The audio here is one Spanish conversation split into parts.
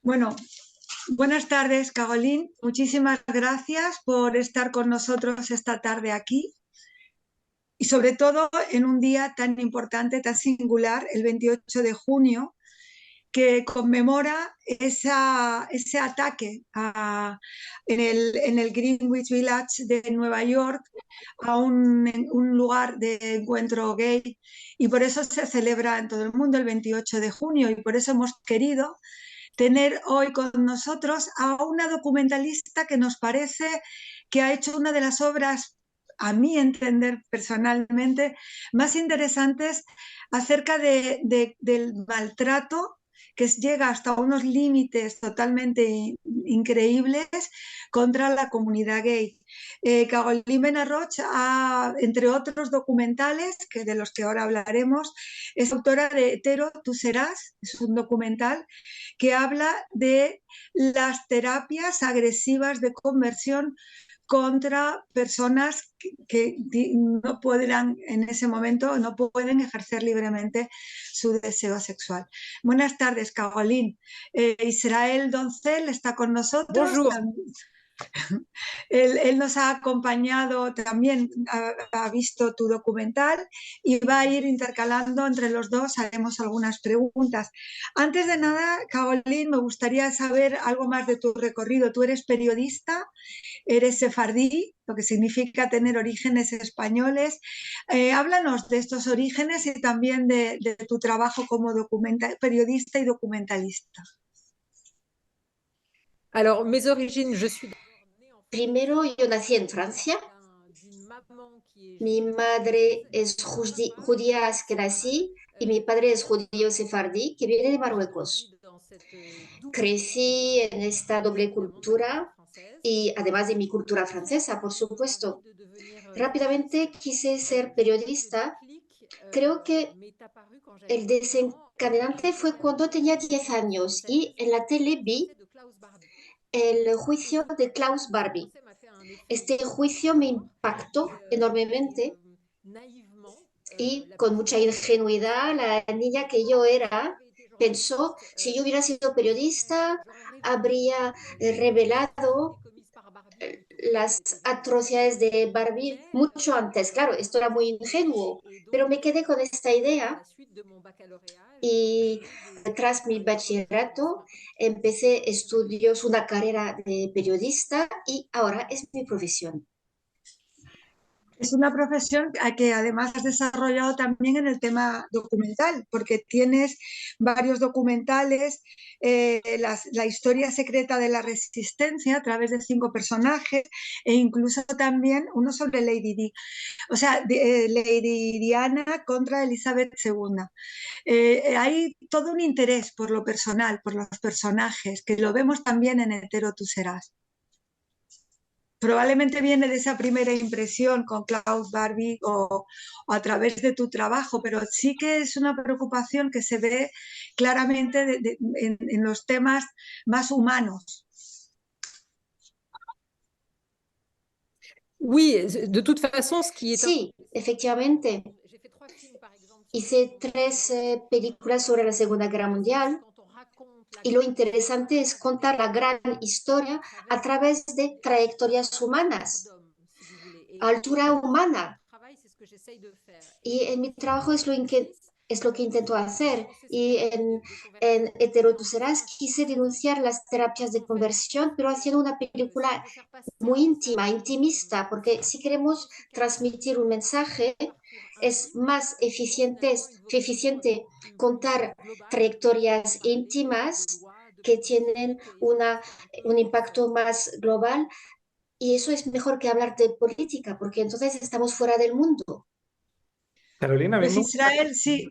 Bueno, buenas tardes, Caroline. Muchísimas gracias por estar con nosotros esta tarde aquí y sobre todo en un día tan importante, tan singular, el 28 de junio, que conmemora ese ataque en el Greenwich Village de Nueva York a un lugar de encuentro gay, y por eso se celebra en todo el mundo el 28 de junio, y por eso hemos querido tener hoy con nosotros a una documentalista que nos parece que ha hecho una de las obras, a mi entender personalmente, más interesantes acerca del maltrato que llega hasta unos límites totalmente increíbles contra la comunidad gay. Caroline Benarroch, entre otros documentales, que de los que ahora hablaremos, es autora de Hetero, tú serás, es un documental que habla de las terapias agresivas de conversión contra personas que no podrán en ese momento, no pueden ejercer libremente su deseo sexual. Buenas tardes, Caroline. Israel Doncel está con nosotros. Bonjour. Él nos ha acompañado también, ha visto tu documental y va a ir intercalando entre los dos, haremos algunas preguntas. Antes de nada, Caroline, me gustaría saber algo más de tu recorrido. Tú eres periodista, eres sefardí, lo que significa tener orígenes españoles. Háblanos de estos orígenes y también de tu trabajo como periodista y documentalista. Alors, mes origines, je suis Primero, yo nací en Francia. d'une maman qui est Mi madre es judía askenazí y mi padre es judío sefardí que viene de Marruecos. dans cette double Crecí en esta doble cultura française. y además de mi cultura francesa, por supuesto. De devenir Rápidamente quise ser periodista. Creo que m'est apparu quand j'avais el desencadenante fue cuando tenía 10 años y en la tele vi de Klaus Barbie. el juicio de Klaus Barbie. Ça m'a fait un effet Este juicio me impactó enormemente naïvement. y con mucha ingenuidad la niña que yo era pensó, si yo hubiera sido periodista, habría revelado las atrocidades de Barbie mucho antes. Claro, esto era muy ingenuo, pero me quedé con esta idea y tras mi bachillerato empecé estudios, una carrera de periodista y ahora es mi profesión. Es una profesión que además has desarrollado también en el tema documental, porque tienes varios documentales, la historia secreta de la resistencia a través de 5 personajes, e incluso también uno sobre Lady Di, o sea, Lady Diana contra Elizabeth II. Hay todo un interés por lo personal, por los personajes, que lo vemos también en Hetero, tú serás. Probablemente viene de esa primera impresión con Klaus Barbie o a través de tu trabajo, pero sí que es una preocupación que se ve claramente en los temas más humanos. Oui, de toute façon, ce qui est... Sí, efectivamente. Hice 3 películas sobre la Segunda Guerra Mundial y lo interesante es contar la gran historia a través de trayectorias humanas, altura humana. Y en mi trabajo es lo que intento hacer. Y en Hetero, tú serás quise denunciar las terapias de conversión, pero haciendo una película muy íntima, intimista, porque si queremos transmitir un mensaje, es más eficiente contar trayectorias íntimas que tienen un impacto más global, y eso es mejor que hablar de política, porque entonces estamos fuera del mundo. Carolina, Pues Israel, sí,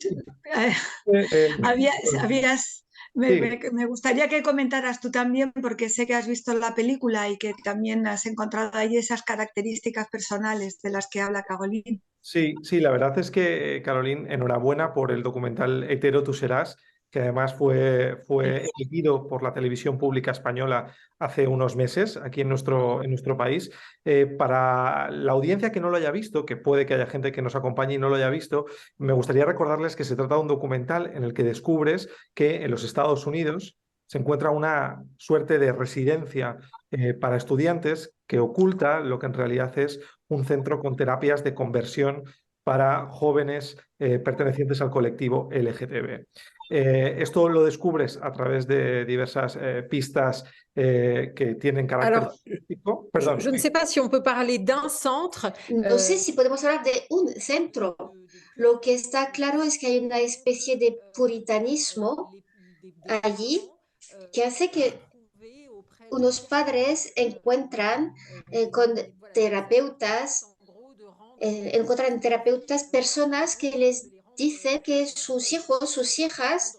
me gustaría que comentaras tú también, porque sé que has visto la película y que también has encontrado ahí esas características personales de las que habla Caroline. Sí, la verdad es que, Caroline, enhorabuena por el documental Hetero, tú serás, que además fue emitido por la televisión pública española hace unos meses aquí en nuestro país. Para la audiencia que no lo haya visto, que puede que haya gente que nos acompañe y no lo haya visto, me gustaría recordarles que se trata de un documental en el que descubres que en los Estados Unidos se encuentra una suerte de residencia para estudiantes que oculta lo que en realidad es un centro con terapias de conversión para jóvenes pertenecientes al colectivo LGTB. Esto lo descubres a través de diversas pistas que tienen carácter Alors, turístico. Perdón. je ne sais pas si on peut parler d'un centre. No sé si podemos hablar de un centro. Lo que está claro es que hay una especie de puritanismo allí que hace que unos padres encuentran con terapeutas, encuentran terapeutas personas que les dicen que sus hijos, sus hijas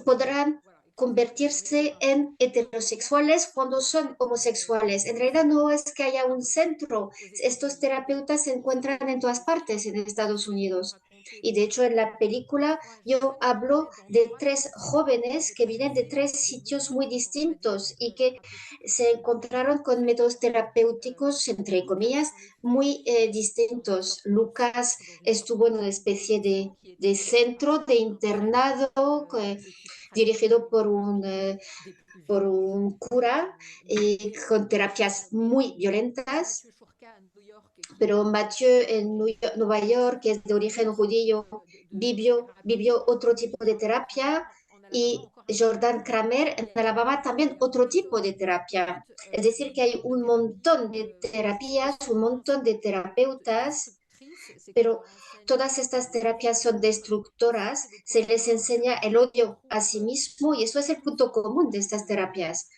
podrán convertirse en heterosexuales cuando son homosexuales. En realidad no es que haya un centro. Estos terapeutas se encuentran en todas partes en Estados Unidos. Y de hecho en la película yo hablo de 3 jóvenes que vienen de 3 sitios muy distintos y que se encontraron con métodos terapéuticos, entre comillas, muy distintos. Lucas estuvo en una especie de centro de internado dirigido por un cura con terapias muy violentas, pero Mathieu en Nueva York, que es de origen judío, vivió otro tipo de terapia, y Jordan Kramer en Alabama también otro tipo de terapia. Es decir, que hay un montón de terapias, un montón de terapeutas, pero todas estas terapias son destructoras, se les enseña el odio a sí mismo y eso es el punto común de estas terapias.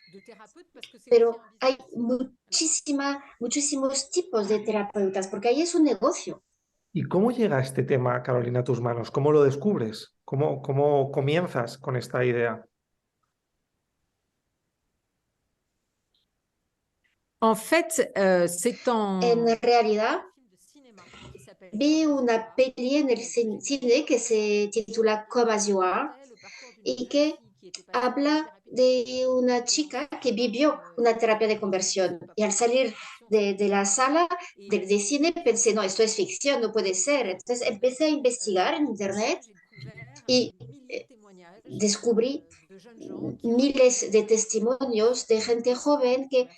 Pero hay muchísimos tipos de terapeutas, porque ahí es un negocio. ¿Y cómo llega este tema, Carolina, a tus manos? ¿Cómo lo descubres? ¿Cómo comienzas con esta idea? En fait, c'est En realidad, vi una peli en el cine que se titula Come As You Are y que habla de una chica que vivió una terapia de conversión. Y al salir de la sala de cine pensé, no, esto es ficción, no puede ser. Entonces empecé a investigar en internet y descubrí miles de testimonios de gente joven que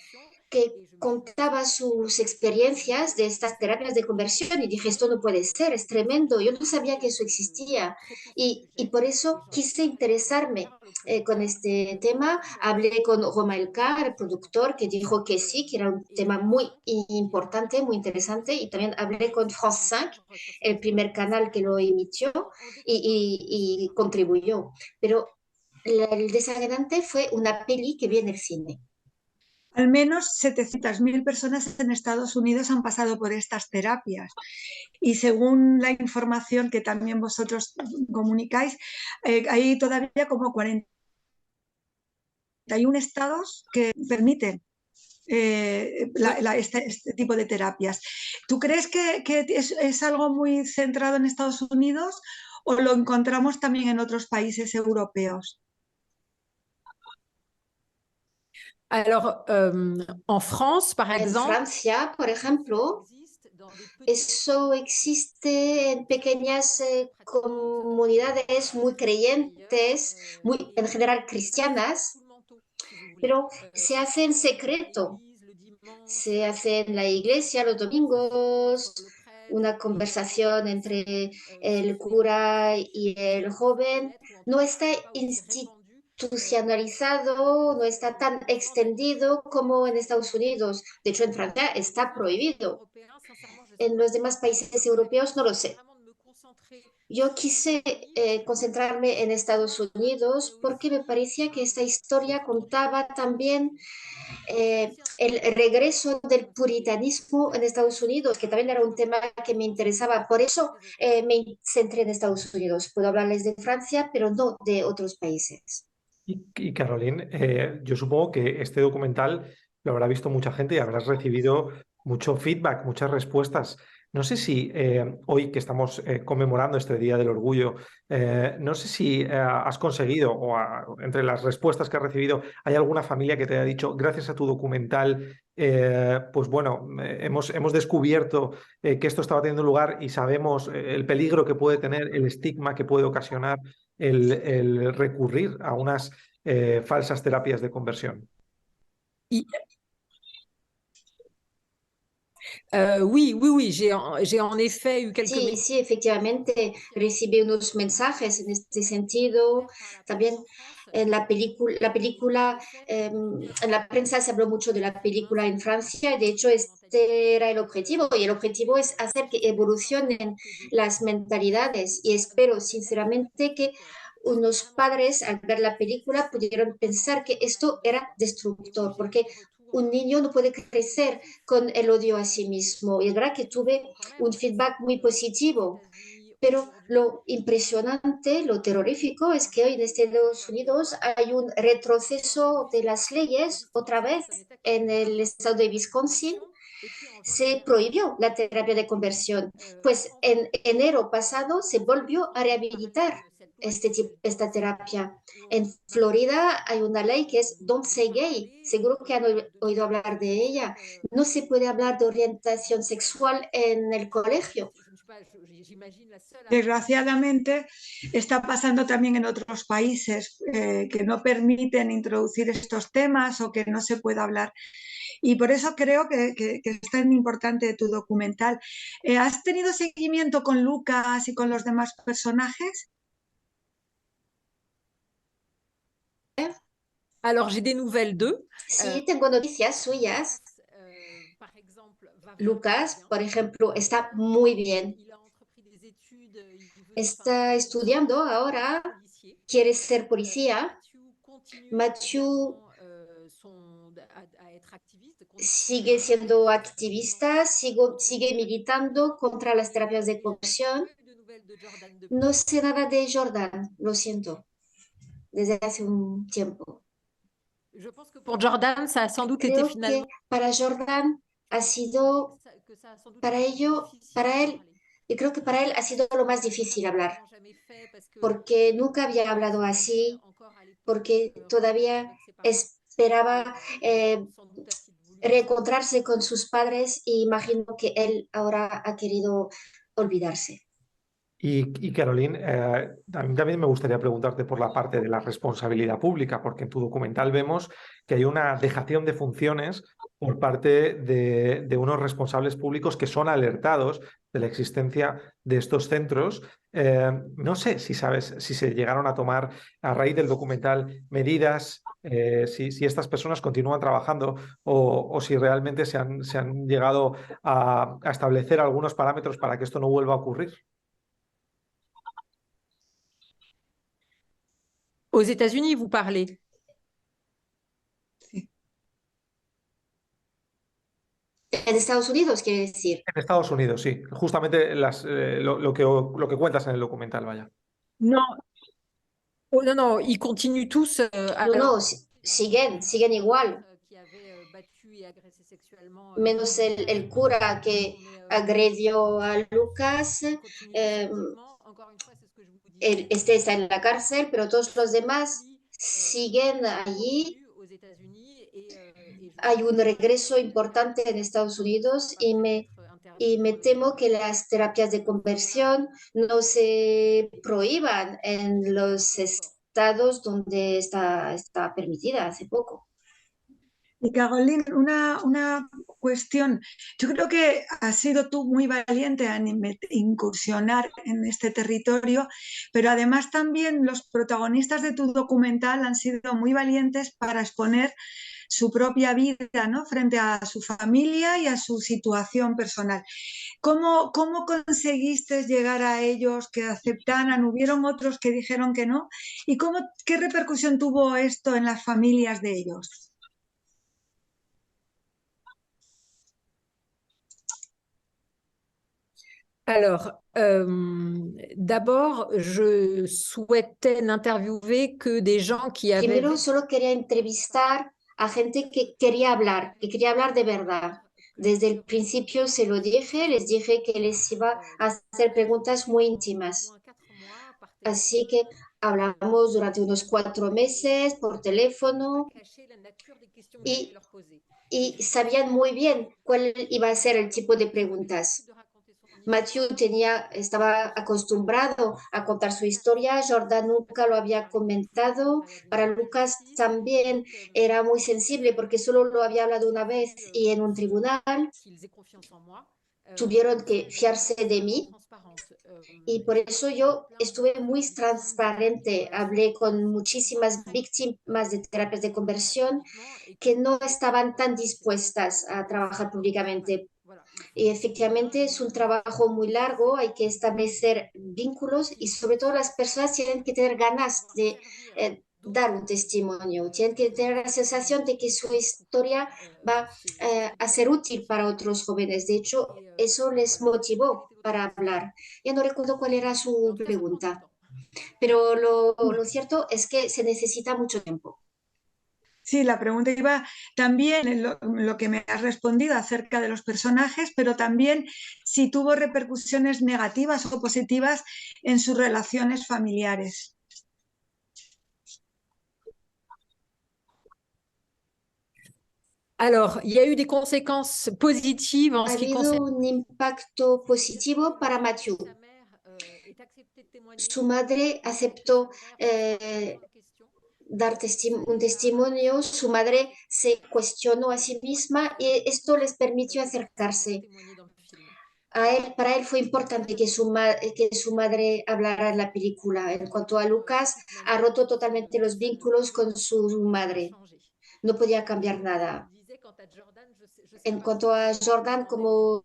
contaba sus experiencias de estas terapias de conversión y dije, esto no puede ser, es tremendo. Yo no sabía que eso existía y por eso quise interesarme con este tema. Hablé con Romain K, el productor, que dijo que sí, que era un tema muy importante, muy interesante, y también hablé con France 5, el primer canal que lo emitió y contribuyó. Pero el desencadenante fue una peli que vi en el cine. Al menos 700.000 personas en Estados Unidos han pasado por estas terapias y según la información que también vosotros comunicáis, hay todavía como 41 estados que permiten este tipo de terapias. ¿Tú crees que es algo muy centrado en Estados Unidos o lo encontramos también en otros países europeos? Alors, en France, par En exemple, Francia, por ejemplo, eso existe en pequeñas comunidades muy creyentes, muy en general cristianas, pero se hace en secreto. Se hace en la iglesia los domingos, una conversación entre el cura y el joven. No está institucionalizado, no está tan extendido como en Estados Unidos. De hecho, en Francia está prohibido. En los demás países europeos no lo sé. Yo quise concentrarme en Estados Unidos porque me parecía que esta historia contaba también el regreso del puritanismo en Estados Unidos, que también era un tema que me interesaba. Por eso me centré en Estados Unidos. Puedo hablarles de Francia, pero no de otros países. Y Caroline, yo supongo que este documental lo habrá visto mucha gente y habrás recibido mucho feedback, muchas respuestas. No sé si hoy que estamos conmemorando este Día del Orgullo, no sé si has conseguido entre las respuestas que has recibido, hay alguna familia que te haya dicho, gracias a tu documental, pues bueno, hemos descubierto que esto estaba teniendo lugar y sabemos el peligro que puede tener, el estigma que puede ocasionar. el recurrir a unas falsas terapias de conversión. Oui, j'ai en effet eu quelques Sí, sí, efectivamente recibí unos mensajes en este sentido. También en en la prensa se habló mucho de la película en Francia, y de hecho este era el objetivo, y el objetivo es hacer que evolucionen las mentalidades, y espero sinceramente que unos padres al ver la película pudieron pensar que esto era destructor, porque un niño no puede crecer con el odio a sí mismo. Y es verdad que tuve un feedback muy positivo, pero lo impresionante, lo terrorífico es que hoy en Estados Unidos hay un retroceso de las leyes otra vez. En el estado de Wisconsin se prohibió la terapia de conversión, pues en enero pasado se volvió a rehabilitar esta terapia. En Florida hay una ley que es Don't Say Gay, seguro que han oído hablar de ella. No se puede hablar de orientación sexual en el colegio. Desgraciadamente está pasando también en otros países que no permiten introducir estos temas o que no se pueda hablar. Y por eso creo que es tan importante tu documental. ¿Has tenido seguimiento con Lucas y con los demás personajes? Alors, j'ai des nouvelles d'eux. Sí, tengo noticias suyas. Lucas, por ejemplo, está muy bien. Está estudiando ahora, quiere ser policía. Matthew sigue siendo activista, sigue militando contra las terapias de conversión. No sé nada de Jordan, lo siento, desde hace un tiempo. Je pense que pour Jordan, ça a sans doute été Creo que finalement para Jordan ha sido, para él, y creo que para él ha sido lo más difícil hablar, porque nunca había hablado así, porque todavía esperaba reencontrarse con sus padres, y imagino que él ahora ha querido olvidarse. Y Caroline, a mí también me gustaría preguntarte por la parte de la responsabilidad pública, porque en tu documental vemos que hay una dejación de funciones por parte de unos responsables públicos que son alertados de la existencia de estos centros. No sé si sabes si se llegaron a tomar a raíz del documental medidas, si estas personas continúan trabajando o si realmente se han llegado a establecer algunos parámetros para que esto no vuelva a ocurrir. aux États-Unis, vous parlez. Sí. En Estados Unidos, quiere decir. En Estados Unidos, sí. Justamente lo que cuentas en el documental, vaya. Non, oh, non, ils continuent tous. No, siguen igual, menos el cura que agredió a Lucas. Este está en la cárcel, pero todos los demás siguen allí. Hay un regreso importante en Estados Unidos, y me temo que las terapias de conversión no se prohíban en los estados donde está permitida hace poco. Y Caroline, una cuestión. Yo creo que has sido tú muy valiente en incursionar en este territorio, pero además también los protagonistas de tu documental han sido muy valientes para exponer su propia vida, ¿no?, frente a su familia y a su situación personal. ¿Cómo conseguiste llegar a ellos que aceptaran? ¿Hubieron otros que dijeron que no? ¿Y qué repercusión tuvo esto en las familias de ellos? Alors, d'abord, je souhaitais n'interviewer que des gens qui avaient... Primero solo quería entrevistar a gente que quería hablar de verdad. Desde el principio se lo dije, les dije que les iba a hacer preguntas muy íntimas. Así que hablamos durante unos 4 meses por teléfono, y sabían muy bien cuál iba a ser el tipo de preguntas. Matthew estaba acostumbrado a contar su historia, Jordan nunca lo había comentado. Para Lucas también era muy sensible porque solo lo había hablado una vez y en un tribunal tuvieron que fiarse de mí. Y por eso yo estuve muy transparente, hablé con muchísimas víctimas de terapias de conversión que no estaban tan dispuestas a trabajar públicamente. Y efectivamente es un trabajo muy largo, hay que establecer vínculos y sobre todo las personas tienen que tener ganas de dar un testimonio, tienen que tener la sensación de que su historia va a ser útil para otros jóvenes. De hecho, eso les motivó para hablar. Ya no recuerdo cuál era su pregunta, pero lo cierto es que se necesita mucho tiempo. Sí, la pregunta iba también en lo que me has respondido acerca de los personajes, pero también si tuvo repercusiones negativas o positivas en sus relaciones familiares. Alors, il y a eu des conséquences positives en Ha ce qui habido concerne un impacto positivo para Matthew. Su madre aceptó dar un testimonio, su madre se cuestionó a sí misma y esto les permitió acercarse. Para él fue importante que que su madre hablara en la película. En cuanto a Lucas, ha roto totalmente los vínculos con su madre. No podía cambiar nada. En cuanto a Jordan, como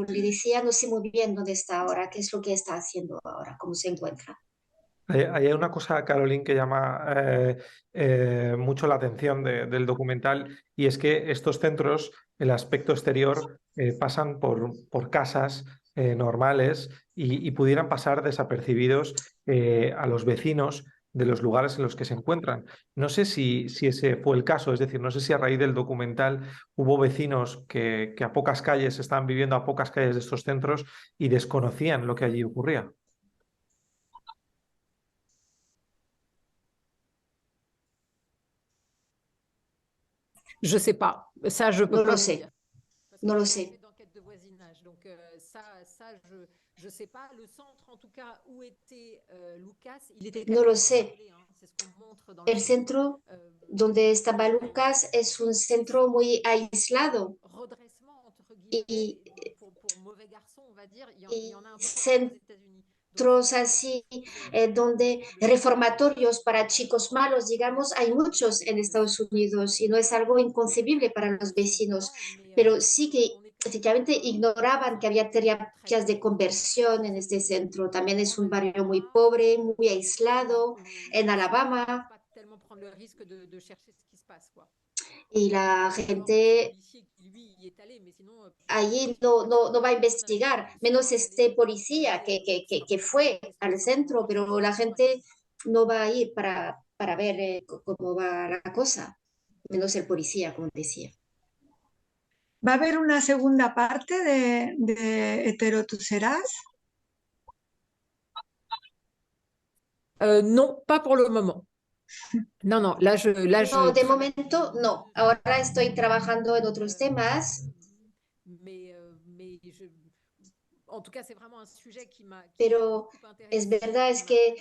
le decía, no sé muy bien dónde está ahora, qué es lo que está haciendo ahora, cómo se encuentra. Hay una cosa, Caroline, que llama mucho la atención del documental y es que estos centros, el aspecto exterior, pasan por casas normales y pudieran pasar desapercibidos a los vecinos de los lugares en los que se encuentran. No sé si ese fue el caso, es decir, no sé si a raíz del documental hubo vecinos que a pocas calles estaban viviendo a pocas calles de estos centros y desconocían lo que allí ocurría. Je sais pas. Ça, je peux No pas lo vous sé, dire. Parce no que lo j'ai pas sé. fait d'enquête de voisinage. Donc ça, je sais pas. Le centre, en tout cas, où était Lucas, il était No lo carrément sé. isolé, hein. C'est ce qu'on montre dans le El film. centro donde estaba Lucas es un centro muy aislado Redressement, entre y, guillemets, pour mauvais garçons, on va dire, il y en a un peu partout centros aux États-Unis. Donc c'est así vrai donde reformatorios para chicos malos, digamos, hay muchos en Estados Unidos y no es algo inconcebible para los vecinos, pero sí que efectivamente ignoraban que había terapias de conversión en este centro. También es un barrio muy pobre, muy aislado, en Alabama, pas tellement prendre le risque de chercher ce qui se passe, quoi. y la Il y a encore plus gente policier qui, lui, y est allé, mais sinon, allí no va a investigar, menos este policía que fue al centro, pero la gente no va a ir para ver cómo va la cosa, menos el policía, como decía. ¿Va a haber una segunda parte de Hetero tú serás? non, pas pour le moment. Non, non, No, de momento no. Ahora estoy trabajando en otros temas, en tout cas, c'est vraiment un sujet qui m'a pero es verdad, es que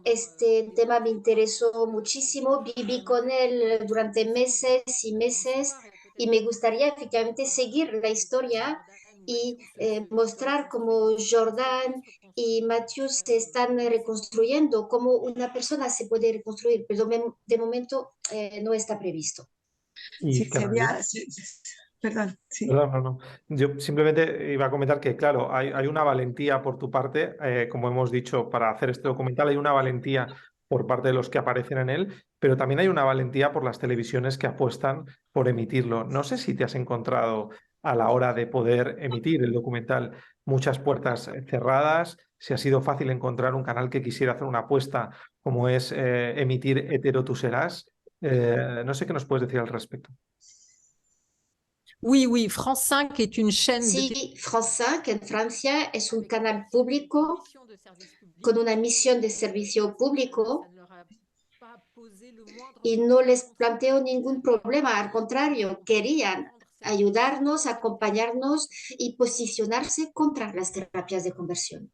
este tema me interesó muchísimo. Viví con él durante meses y meses y me gustaría efectivamente seguir la historia y mostrar cómo Jordan y Matthew se están reconstruyendo, cómo una persona se puede reconstruir, pero de momento no está previsto. Sí, Y Caroline. Perdón, sí. No, no, no. Yo simplemente iba a comentar que, claro, hay una valentía por tu parte, como hemos dicho, para hacer este documental, hay una valentía por parte de los que aparecen en él, pero también hay una valentía por las televisiones que apuestan por emitirlo. No sé si te has encontrado a la hora de poder emitir el documental muchas puertas cerradas, si ha sido fácil encontrar un canal que quisiera hacer una apuesta como es emitir Hetero tú serás. No sé qué nos puedes decir al respecto. Oui, oui, France 5 est une chaîne de Sí, France 5 en Francia es un canal público con una misión de servicio público y no les planteó ningún problema, al contrario, querían ayudarnos, acompañarnos y posicionarse contra las terapias de conversión.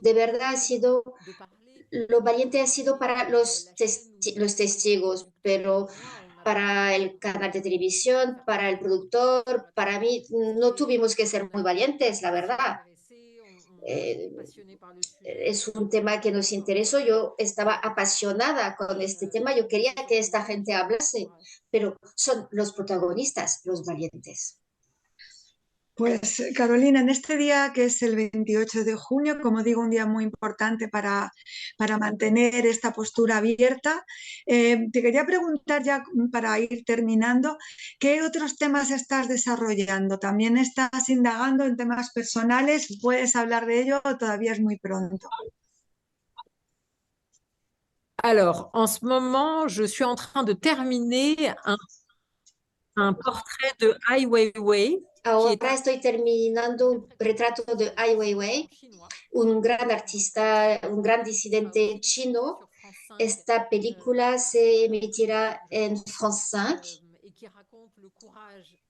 De verdad ha sido, lo valiente ha sido para los testigos, pero para el canal de televisión, para el productor, para mí no tuvimos que ser muy valientes, la verdad. Es un tema que nos interesó, yo estaba apasionada con este tema, yo quería que esta gente hablase, pero son los protagonistas, los valientes. Pues Carolina, en este día que es el 28 de junio, como digo, un día muy importante para mantener esta postura abierta, te quería preguntar ya para ir terminando, ¿qué otros temas estás desarrollando? ¿También estás indagando en temas personales? ¿Puedes hablar de ello o todavía es muy pronto? Alors, en ce moment, je suis en train de terminer un portrait de Ai Weiwei. Ahora estoy terminando un retrato de Ai Weiwei, un gran artista, un gran disidente chino. Esta película se emitirá en France 5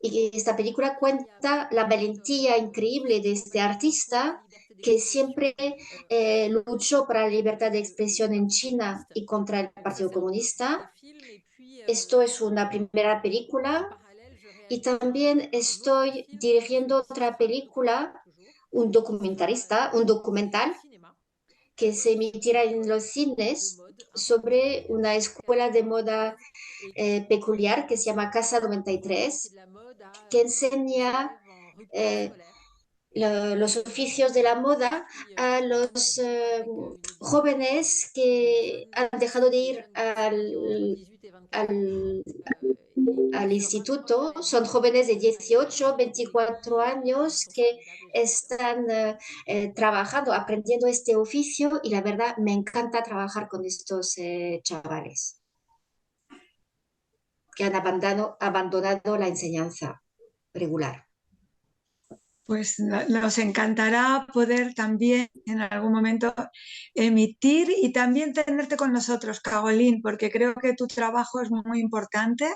y esta película cuenta la valentía increíble de este artista que siempre luchó para la libertad de expresión en China y contra el Partido Comunista. Esto es una primera película y también estoy dirigiendo otra película, un documental que se emitirá en los cines sobre una escuela de moda peculiar que se llama Casa 93, que enseña los oficios de la moda a los jóvenes que han dejado de ir al instituto. Son jóvenes de 18, 24 años que están trabajando, aprendiendo este oficio y la verdad me encanta trabajar con estos chavales que han abandonado la enseñanza regular. Pues nos encantará poder también en algún momento emitir y también tenerte con nosotros, Carolín, porque creo que tu trabajo es muy importante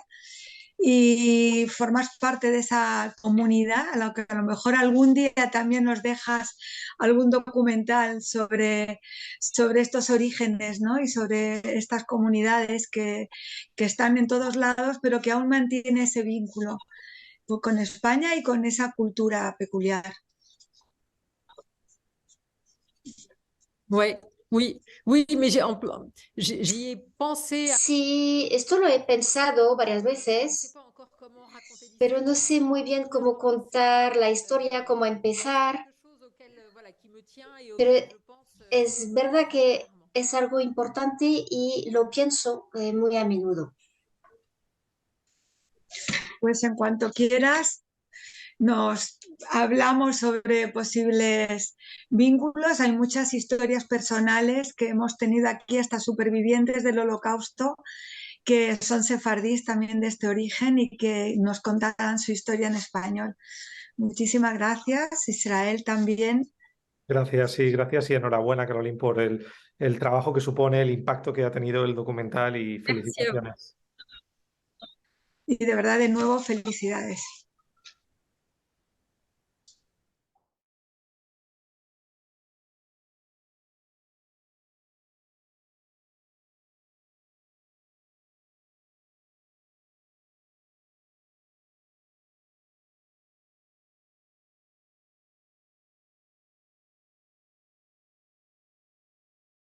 y formas parte de esa comunidad, a lo que a lo mejor algún día también nos dejas algún documental sobre estos orígenes, ¿no? Y sobre estas comunidades que están en todos lados, pero que aún mantienen ese vínculo con España y con esa cultura peculiar. Oui, mais j'y ai pensé. Sí, esto lo he pensado varias veces, pero no sé muy bien cómo contar la historia, cómo empezar. Pero es verdad que es algo importante y lo pienso muy a menudo. Pues en cuanto quieras, nos hablamos sobre posibles vínculos. Hay muchas historias personales que hemos tenido aquí, hasta supervivientes del Holocausto, que son sefardíes también de este origen y que nos contarán su historia en español. Muchísimas gracias, Israel también. Gracias y enhorabuena, Carolín, por el trabajo que supone, el impacto que ha tenido el documental y felicitaciones. Y de verdad, de nuevo, felicidades.